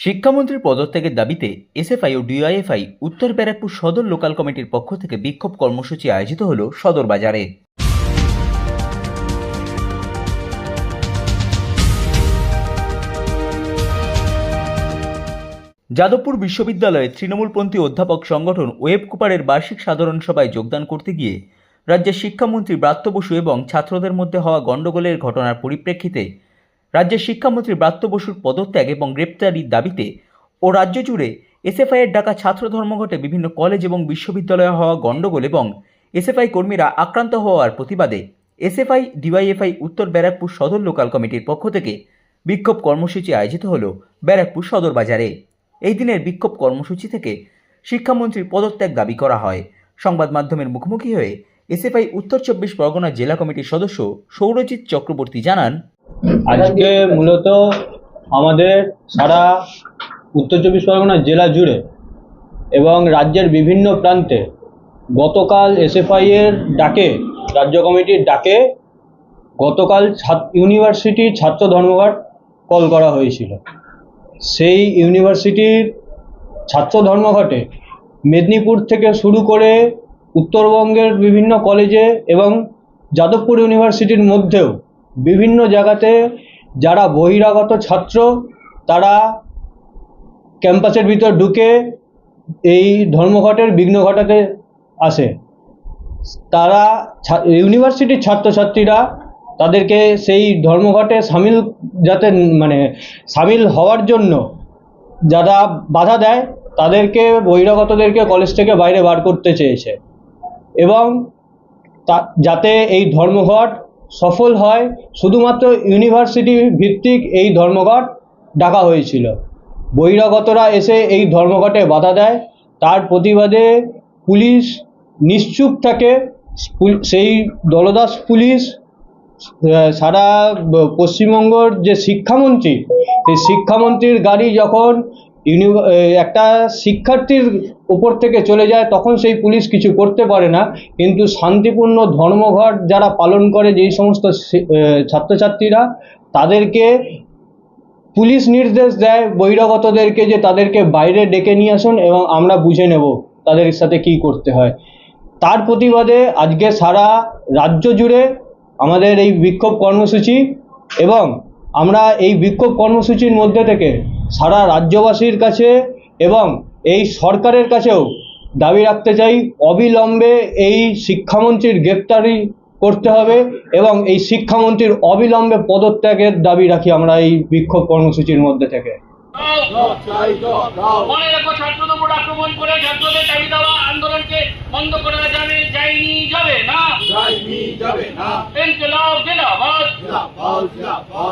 শিক্ষামন্ত্রীর পদত্যাগের দাবিতে এসএফআই ও ডিওয়াইএফআই উত্তর ব্যারাকপুর সদর লোকাল কমিটির পক্ষ থেকে বিক্ষোভ কর্মসূচি আয়োজিত হল সদর বাজারে। যাদবপুর বিশ্ববিদ্যালয়ে তৃণমূলপন্থী অধ্যাপক সংগঠন ওয়েব কুপারের বার্ষিক সাধারণ সভায় যোগদান করতে গিয়ে রাজ্যের শিক্ষামন্ত্রী ব্রাত্য বসু এবং ছাত্রদের মধ্যে হওয়া গণ্ডগোলের ঘটনার পরিপ্রেক্ষিতে রাজ্যের শিক্ষামন্ত্রী ব্রাত্য বসুর পদত্যাগ এবং গ্রেপ্তারির দাবিতে ও রাজ্য জুড়ে এসএফআইয়ের ডাকা ছাত্র ধর্মঘটে বিভিন্ন কলেজ এবং বিশ্ববিদ্যালয়ে হওয়া গণ্ডগোল এবং এসএফআই কর্মীরা আক্রান্ত হওয়ার প্রতিবাদে এসএফআই ডিওয়াইএফআই উত্তর ব্যারাকপুর সদর লোকাল কমিটির পক্ষ থেকে বিক্ষোভ কর্মসূচি আয়োজিত হল ব্যারাকপুর সদর বাজারে। এই দিনের বিক্ষোভ কর্মসূচি থেকে শিক্ষামন্ত্রীর পদত্যাগ দাবি করা হয়। সংবাদ মাধ্যমের মুখোমুখি হয়ে এসএফআই উত্তর 24 পরগনা জেলা কমিটির সদস্য সৌরজিৎ চক্রবর্তী জানান, আজকে মূলত আমাদের সারা উত্তর 24 পরগনা জেলা জুড়ে এবং রাজ্যের বিভিন্ন প্রান্তে গতকাল এসএফআই এর ডাকে, রাজ্য কমিটির ডাকে গতকাল ইউনিভার্সিটি ছাত্র ধর্মঘট কল করা হয়েছিল। সেই ইউনিভার্সিটির ছাত্র ধর্মঘটে মেদিনীপুর থেকে শুরু করে উত্তরবঙ্গের বিভিন্ন কলেজে এবং যাদবপুর ইউনিভার্সিটির মধ্যেও বিভিন্ন জায়গাতে যারা বহিরাগত ছাত্র তারা ক্যাম্পাসের ভিতর ঢুকে এই ধর্মঘটের বিঘ্ন ঘটাতে আসে। তারা ইউনিভার্সিটির ছাত্রছাত্রীরা তাদেরকে সেই ধর্মঘটে সামিল হওয়ার জন্য যারা বাধা দেয় তাদেরকে, বহিরাগতদেরকে কলেজ থেকে বাইরে বার করতে চেয়েছে এবং যাতে এই ধর্মঘট সফল হয় শুধুমাত্র ইউনিভার্সিটি ভিত্তিক এই ধর্মঘট ডাকা হয়েছিল। বহিরাগতরা এসে এই ধর্মঘটে বাধা দেয়, তার প্রতিবাদে পুলিশ নিশ্চুপ থাকে। সেই দলদাস পুলিশ সারা পশ্চিমবঙ্গের যে শিক্ষামন্ত্রী, সেই শিক্ষামন্ত্রীর গাড়ি যখন একটা শিক্ষার্থীর উপর থেকে চলে যায় তখন সেই পুলিশ কিছু করতে পারে না, কিন্তু শান্তিপূর্ণ ধর্মঘট যারা পালন করে যেই সমস্ত ছাত্রছাত্রীরা, তাদেরকে পুলিশ নির্দেশ দেয় বহিরাগতদেরকে যে তাদেরকে বাইরে ডেকে নিয়ে আসুন এবং আমরা বুঝে নেব তাদের সাথে কি করতে হয়। তার প্রতিবাদে আজকে সারা রাজ্য জুড়ে আমাদের এই বিক্ষোভ কর্মসূচি এবং আমরা এই বিক্ষোভ কর্মসূচির মধ্যে থেকে সারা রাজ্যবাসীর কাছে এবং এই সরকারের কাছেও দাবি রাখতে চাই, অবিলম্বে এই শিক্ষামন্ত্রীর গ্রেপ্তারি করতে হবে এবং এই শিক্ষামন্ত্রীর অবিলম্বে পদত্যাগের দাবি রাখি আমরা এই বিক্ষোভ কর্মসূচির মধ্যে থেকে। মনে রাখো, ছাত্রদের উপর আক্রমণ করে ছাত্রদের দাবি দেওয়া আন্দোলনকে বন্ধ করা যাবে না। ইনকিলাব জিন্দাবাদ।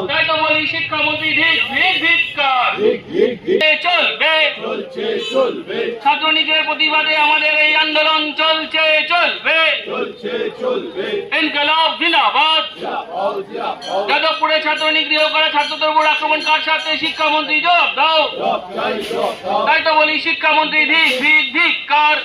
তাই তো বলি, শিক্ষামন্ত্রী ধিক্কার। চলবে ছাত্রলীগের প্রতিবাদে আমাদের এই আন্দোলন চলছে, চলবে। ইনকিলাব জিন্দাবাদ। যাদবপুরে ছাত্রলীগ গৃহ করা ছাত্রদের উপর আক্রমণ কার সাথে? শিক্ষামন্ত্রী জবাব দাও। তাই তো বলি, শিক্ষামন্ত্রী ধিক্কার।